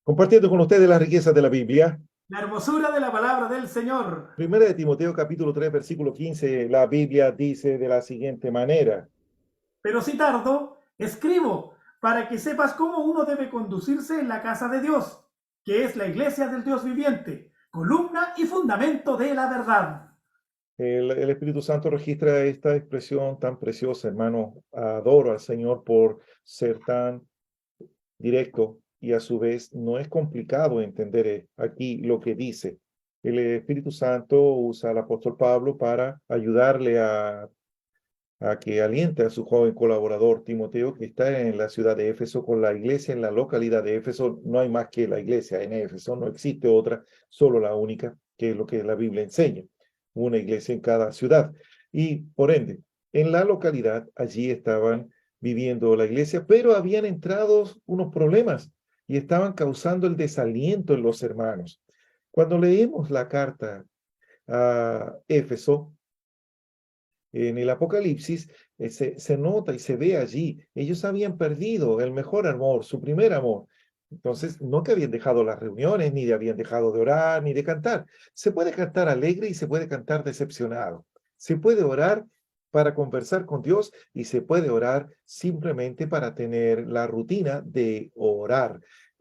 Compartiendo con ustedes las riquezas de la Biblia. La hermosura de la palabra del Señor. Primera de Timoteo capítulo 3 versículo 15, la Biblia dice de la siguiente manera. Pero si tardo, escribo para que sepas cómo uno debe conducirse en la casa de Dios, que es la iglesia del Dios viviente, columna y fundamento de la verdad. El Espíritu Santo registra esta expresión tan preciosa, hermano. Adoro al Señor por ser tan directo y a su vez no es complicado entender aquí lo que dice. El Espíritu Santo usa al apóstol Pablo para ayudarle a que aliente a su joven colaborador Timoteo, que está en la ciudad de Éfeso con la iglesia en la localidad de Éfeso. No hay más que la iglesia en Éfeso, no existe otra, solo la única, que es lo que la Biblia enseña, una iglesia en cada ciudad. Y por ende, en la localidad allí estaban viviendo la iglesia, pero habían entrado unos problemas y estaban causando el desaliento en los hermanos. Cuando leemos la carta a Éfeso, en el Apocalipsis, se nota y se ve allí, ellos habían perdido el mejor amor, su primer amor. Entonces, no que habían dejado las reuniones, ni habían dejado de orar, ni de cantar. Se puede cantar alegre y se puede cantar decepcionado. Se puede orar para conversar con Dios y se puede orar simplemente para tener la rutina de orar.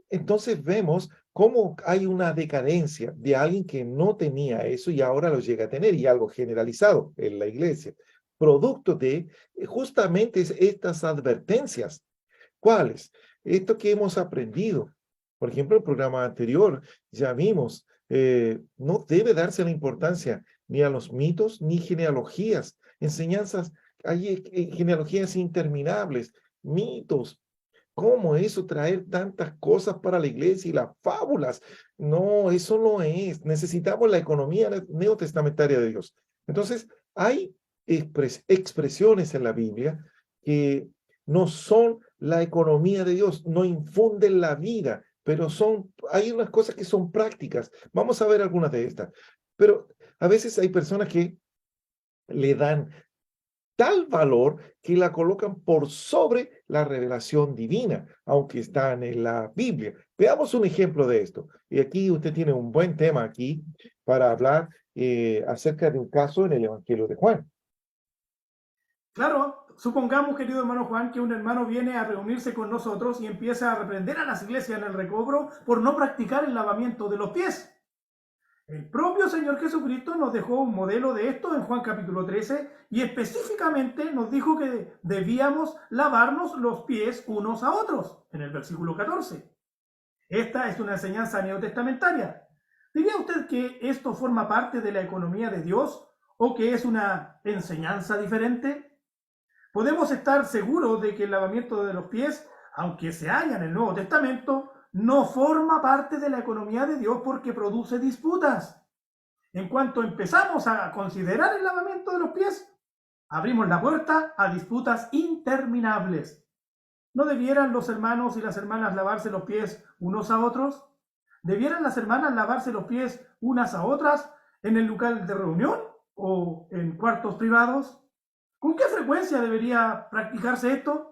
Entonces vemos cómo hay una decadencia de alguien que no tenía eso y ahora lo llega a tener, y algo generalizado en la iglesia, producto de justamente estas advertencias. ¿Cuáles? Esto que hemos aprendido. Por ejemplo, el programa anterior ya vimos, no debe darse la importancia ni a los mitos ni genealogías, enseñanzas, hay genealogías interminables, mitos. ¿Cómo eso traer tantas cosas para la iglesia y las fábulas? No, eso no es. Necesitamos la economía neotestamentaria de Dios. Entonces, hay expresiones en la Biblia que no son la economía de Dios, no infunden la vida, pero hay unas cosas que son prácticas. Vamos a ver algunas de estas. Pero a veces hay personas que le dan tal valor que la colocan por sobre la revelación divina, aunque están en la Biblia. Veamos un ejemplo de esto. Y aquí usted tiene un buen tema aquí para hablar acerca de un caso en el Evangelio de Juan. Claro, supongamos, querido hermano Juan, que un hermano viene a reunirse con nosotros y empieza a reprender a las iglesias en el recobro por no practicar el lavamiento de los pies. El propio Señor Jesucristo nos dejó un modelo de esto en Juan capítulo 13 y específicamente nos dijo que debíamos lavarnos los pies unos a otros, en el versículo 14. Esta es una enseñanza neotestamentaria. ¿Diría usted que esto forma parte de la economía de Dios o que es una enseñanza diferente? Podemos estar seguros de que el lavamiento de los pies, aunque se halla en el Nuevo Testamento, no forma parte de la economía de Dios porque produce disputas. En cuanto empezamos a considerar el lavamiento de los pies, abrimos la puerta a disputas interminables. ¿No debieran los hermanos y las hermanas lavarse los pies unos a otros? ¿Debieran las hermanas lavarse los pies unas a otras en el lugar de reunión o en cuartos privados? ¿Con qué frecuencia debería practicarse esto?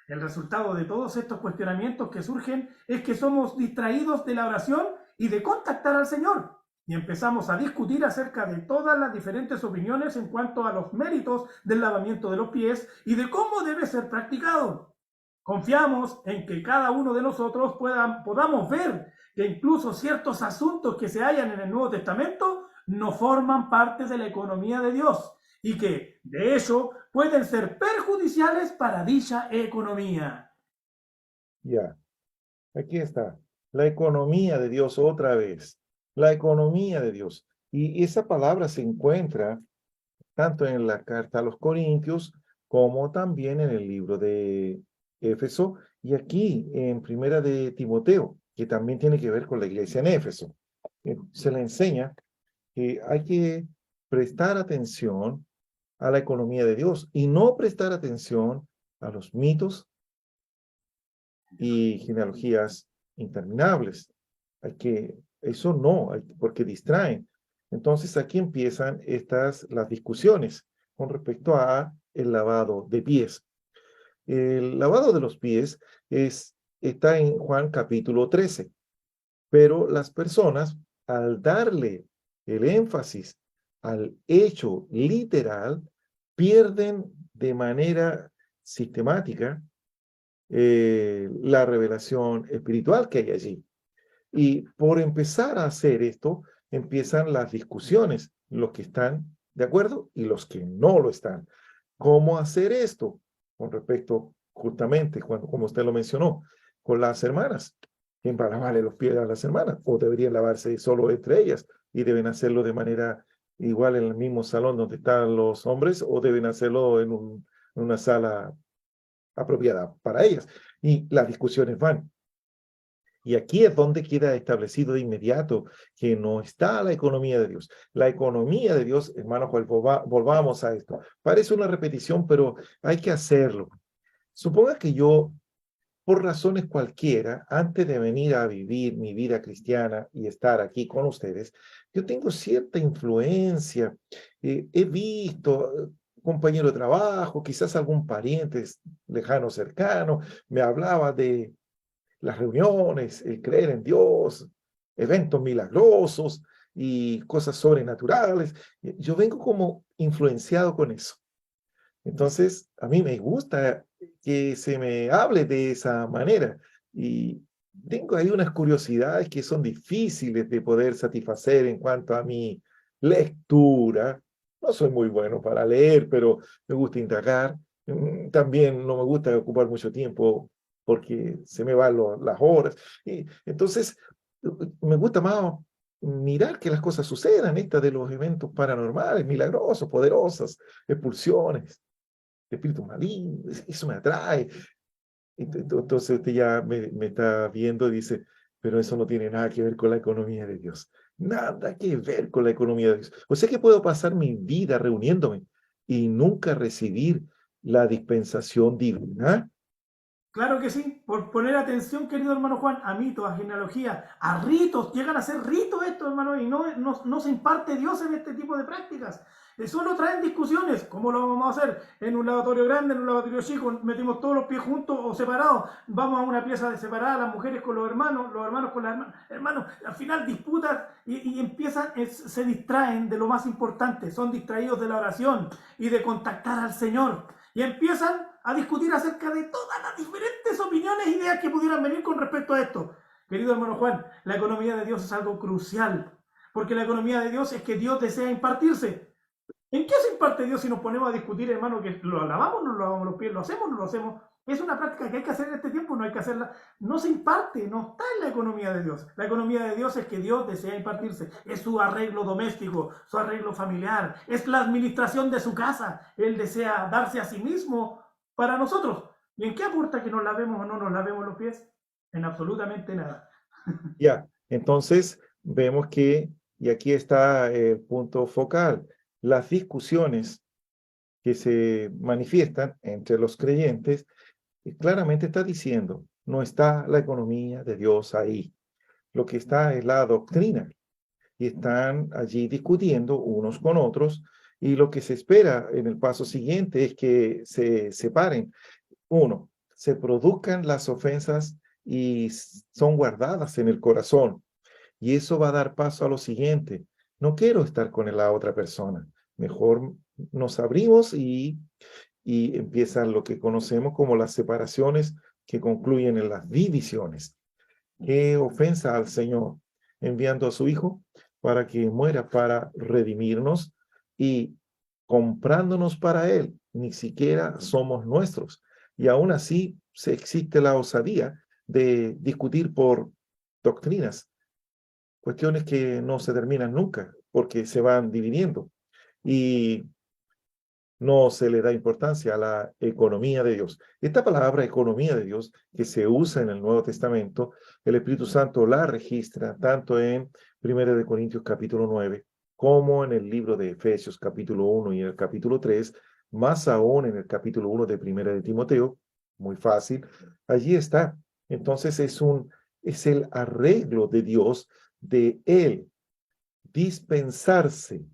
El resultado de todos estos cuestionamientos que surgen es que somos distraídos de la oración y de contactar al Señor. Y empezamos a discutir acerca de todas las diferentes opiniones en cuanto a los méritos del lavamiento de los pies y de cómo debe ser practicado. Confiamos en que cada uno de nosotros podamos ver que incluso ciertos asuntos que se hallan en el Nuevo Testamento no forman parte de la economía de Dios y que, de hecho, pueden ser perjudiciales para dicha economía. Ya, aquí está. La economía de Dios otra vez. La economía de Dios. Y esa palabra se encuentra tanto en la carta a los Corintios como también en el libro de Éfeso y aquí en Primera de Timoteo, que también tiene que ver con la iglesia en Éfeso. Se le enseña que hay que prestar atención a la economía de Dios y no prestar atención a los mitos y genealogías interminables. Eso no, porque distraen. Entonces aquí empiezan las discusiones con respecto a el lavado de pies. El lavado de los pies está en Juan capítulo 13. Pero las personas, al darle el énfasis al hecho literal, pierden de manera sistemática la revelación espiritual que hay allí. Y por empezar a hacer esto, empiezan las discusiones, los que están de acuerdo y los que no lo están. ¿Cómo hacer esto? Con respecto, justamente, como usted lo mencionó, con las hermanas. ¿Quién va a lavarle los pies a las hermanas? ¿O deberían lavarse solo entre ellas y deben hacerlo de manera igual en el mismo salón donde están los hombres o deben hacerlo en una sala apropiada para ellas? Y las discusiones van. Y aquí es donde queda establecido de inmediato que no está la economía de Dios. La economía de Dios, hermanos, volvamos a esto. Parece una repetición, pero hay que hacerlo. Suponga que yo, por razones cualquiera, antes de venir a vivir mi vida cristiana y estar aquí con ustedes, yo tengo cierta influencia. He visto compañero de trabajo, quizás algún pariente lejano, cercano, me hablaba de las reuniones, el creer en Dios, eventos milagrosos y cosas sobrenaturales. Yo vengo como influenciado con eso. Entonces, a mí me gusta que se me hable de esa manera y tengo ahí unas curiosidades que son difíciles de poder satisfacer en cuanto a mi lectura. No soy muy bueno para leer, pero me gusta indagar. También no me gusta ocupar mucho tiempo porque se me van las horas. Y entonces, me gusta más mirar que las cosas sucedan, esta de los eventos paranormales, milagrosos, poderosos, expulsiones espíritu maligno, eso me atrae. Entonces usted ya me está viendo y dice, pero eso no tiene nada que ver con la economía de Dios. Nada que ver con la economía de Dios. O sea que puedo pasar mi vida reuniéndome y nunca recibir la dispensación divina. Claro que sí, por poner atención, querido hermano Juan, a mitos, a genealogía, a ritos, llegan a ser ritos estos, hermano, y no se imparte Dios en este tipo de prácticas. Solo traen discusiones. ¿Cómo lo vamos a hacer? En un lavatorio grande, en un lavatorio chico, metimos todos los pies juntos o separados, vamos a una pieza separada, las mujeres con los hermanos con las hermanas. Hermanos, al final disputan y empiezan, se distraen de lo más importante, son distraídos de la oración y de contactar al Señor. Y empiezan a discutir acerca de todas las diferentes opiniones e ideas que pudieran venir con respecto a esto. Querido hermano Juan, la economía de Dios es algo crucial, porque la economía de Dios es que Dios desea impartirse. ¿En qué se imparte Dios si nos ponemos a discutir, hermano, que lo lavamos, no lo lavamos los pies, lo hacemos, no lo hacemos? Es una práctica que hay que hacer en este tiempo, no hay que hacerla. No se imparte, no está en la economía de Dios. La economía de Dios es que Dios desea impartirse. Es su arreglo doméstico, su arreglo familiar, es la administración de su casa. Él desea darse a sí mismo para nosotros. ¿Y en qué aporta que nos lavemos o no nos lavemos los pies? En absolutamente nada. Ya, entonces vemos que, y aquí está el punto focal, las discusiones que se manifiestan entre los creyentes, claramente está diciendo, no está la economía de Dios ahí. Lo que está es la doctrina y están allí discutiendo unos con otros y lo que se espera en el paso siguiente es que se separen. Uno, se produzcan las ofensas y son guardadas en el corazón. Y eso va a dar paso a lo siguiente. No quiero estar con la otra persona. Mejor nos abrimos y empiezan lo que conocemos como las separaciones que concluyen en las divisiones. Qué ofensa al Señor, enviando a su Hijo para que muera para redimirnos y comprándonos para Él. Ni siquiera somos nuestros. Y aún así se existe la osadía de discutir por doctrinas, cuestiones que no se terminan nunca porque se van dividiendo. Y no se le da importancia a la economía de Dios. Esta palabra economía de Dios que se usa en el Nuevo Testamento, el Espíritu Santo la registra tanto en 1 de Corintios capítulo 9 como en el libro de Efesios capítulo 1 y en el capítulo 3, más aún en el capítulo 1 de 1 de Timoteo, muy fácil, allí está. Entonces es el arreglo de Dios de él dispensarse.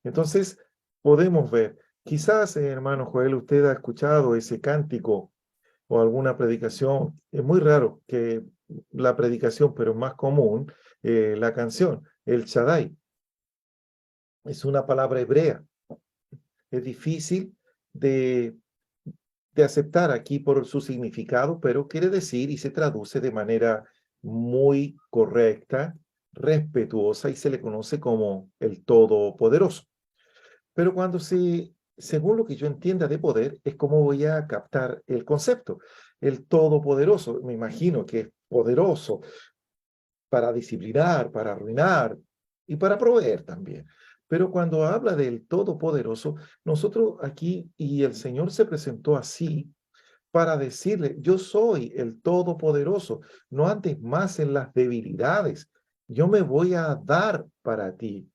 Entonces podemos ver. Quizás, hermano Joel, usted ha escuchado ese cántico o alguna predicación. Es muy raro que la predicación, pero más común, la canción, el Shaddai. Es una palabra hebrea. Es difícil de, de aceptar aquí por su significado, pero quiere decir y se traduce de manera muy correcta, respetuosa y se le conoce como el Todopoderoso. Pero según lo que yo entienda de poder, es como voy a captar el concepto. El Todopoderoso, me imagino que es poderoso para disciplinar, para arruinar y para proveer también. Pero cuando habla del Todopoderoso, nosotros aquí, y el Señor se presentó así para decirle, yo soy el Todopoderoso, no andes más en las debilidades, yo me voy a dar para ti.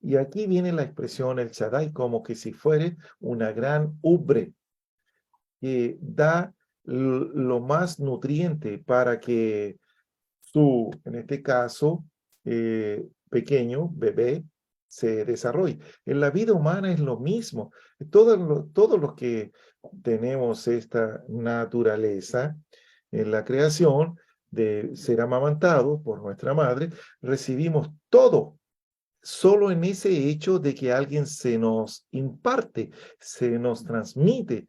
Y aquí viene la expresión el Shaddai como que si fuere una gran ubre que da lo más nutriente para que en este caso, pequeño, bebé, se desarrolle. En la vida humana es lo mismo. Todos los que tenemos esta naturaleza en la creación de ser amamantados por nuestra madre, recibimos todo solo en ese hecho de que alguien se nos imparte, se nos transmite,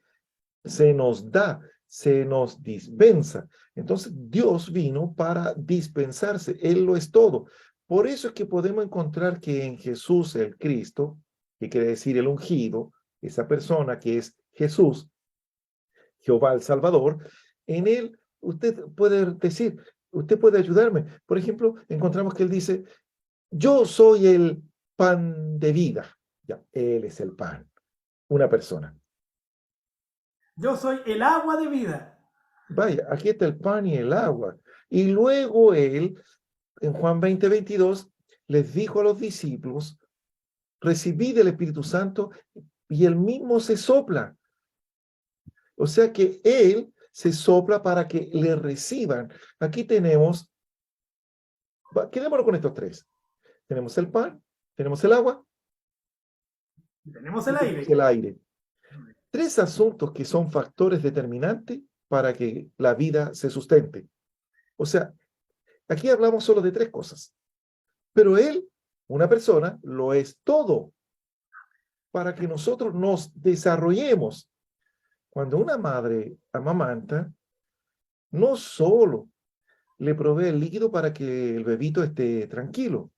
se nos da, se nos dispensa. Entonces Dios vino para dispensarse, Él lo es todo. Por eso es que podemos encontrar que en Jesús el Cristo, que quiere decir el ungido, esa persona que es Jesús, Jehová el Salvador, en Él usted puede decir, usted puede ayudarme. Por ejemplo, encontramos que Él dice, yo soy el pan de vida. Ya, Él es el pan, una persona. Yo soy el agua de vida. Vaya, aquí está el pan y el agua. Y luego Él, en Juan 20:22, les dijo a los discípulos, recibid el Espíritu Santo y Él mismo se sopla. O sea que Él se sopla para que le reciban. Aquí tenemos, quedémonos con estos tres. Tenemos el pan, tenemos el agua Tenemos y el tenemos aire. el aire. Tres asuntos que son factores determinantes para que la vida se sustente. O sea, aquí hablamos solo de tres cosas, pero Él, una persona, lo es todo para que nosotros nos desarrollemos. Cuando una madre amamanta, no solo le provee el líquido para que el bebito esté tranquilo,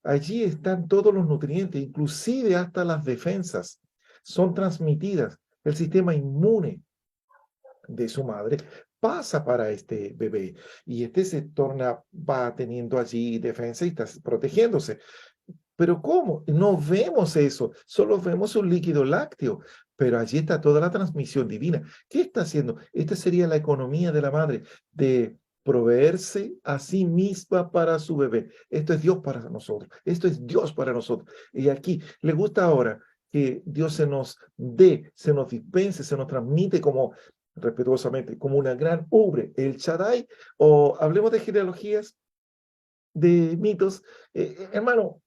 allí están todos los nutrientes, inclusive hasta las defensas, son transmitidas. El sistema inmune de su madre pasa para este bebé y este se va teniendo allí defensa y está protegiéndose. Pero ¿cómo? No vemos eso, solo vemos un líquido lácteo, pero allí está toda la transmisión divina. ¿Qué está haciendo? Esta sería la economía de la madre, de proveerse a sí misma para su bebé. Esto es Dios para nosotros, esto es Dios para nosotros. Y aquí le gusta ahora que Dios se nos dé, se nos dispense, se nos transmite como respetuosamente, como una gran ubre, el Shaddai, o hablemos de genealogías, de mitos. Hermano,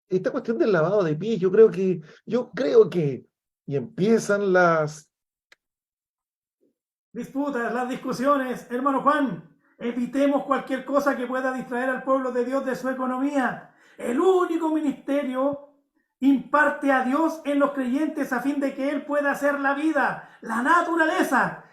esta cuestión del lavado de pies, yo creo que, y empiezan las, Disputas, las discusiones. Hermano Juan, evitemos cualquier cosa que pueda distraer al pueblo de Dios de su economía. El único ministerio imparte a Dios en los creyentes a fin de que Él pueda hacer la vida, la naturaleza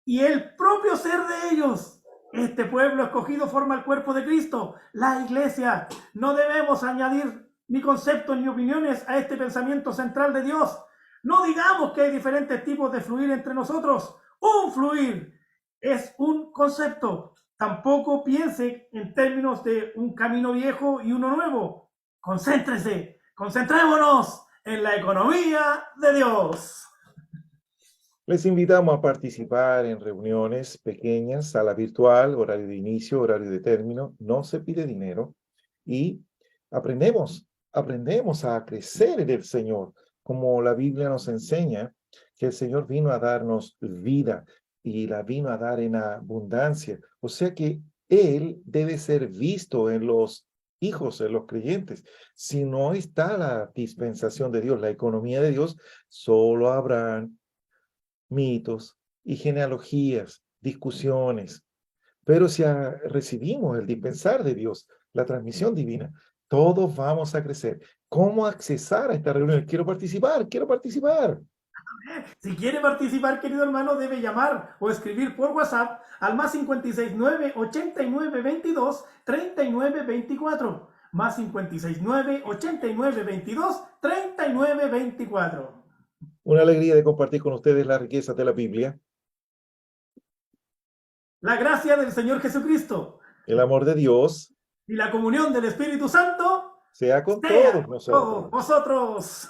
y el propio ser de ellos. Este pueblo escogido forma el cuerpo de Cristo, la iglesia. No debemos añadir ni conceptos ni opiniones a este pensamiento central de Dios. No digamos que hay diferentes tipos de fluir entre nosotros. Un fluir es un concepto. Tampoco piense en términos de un camino viejo y uno nuevo. Concéntrese, concentrémonos en la economía de Dios. les invitamos a participar en reuniones pequeñas, sala virtual, horario de inicio, horario de término, no se pide dinero y aprendemos a crecer en el Señor, como la Biblia nos enseña que el Señor vino a darnos vida y la vino a dar en abundancia. O sea que Él debe ser visto en los hijos, en los creyentes. Si no está la dispensación de Dios, la economía de Dios, solo habrán mitos y genealogías, discusiones. Pero si recibimos el dispensar de Dios, la transmisión divina, todos vamos a crecer. ¿Cómo accesar a esta reunión? Quiero participar, quiero participar. Si quiere participar, querido hermano, debe llamar o escribir por WhatsApp al más 569 89 22 39 24. Más 569 89 22 39 24. Una alegría de compartir con ustedes las riquezas de la Biblia, La gracia del Señor Jesucristo el amor de Dios, y la comunión del Espíritu Santo sea con sea todos con todos nosotros. vosotros.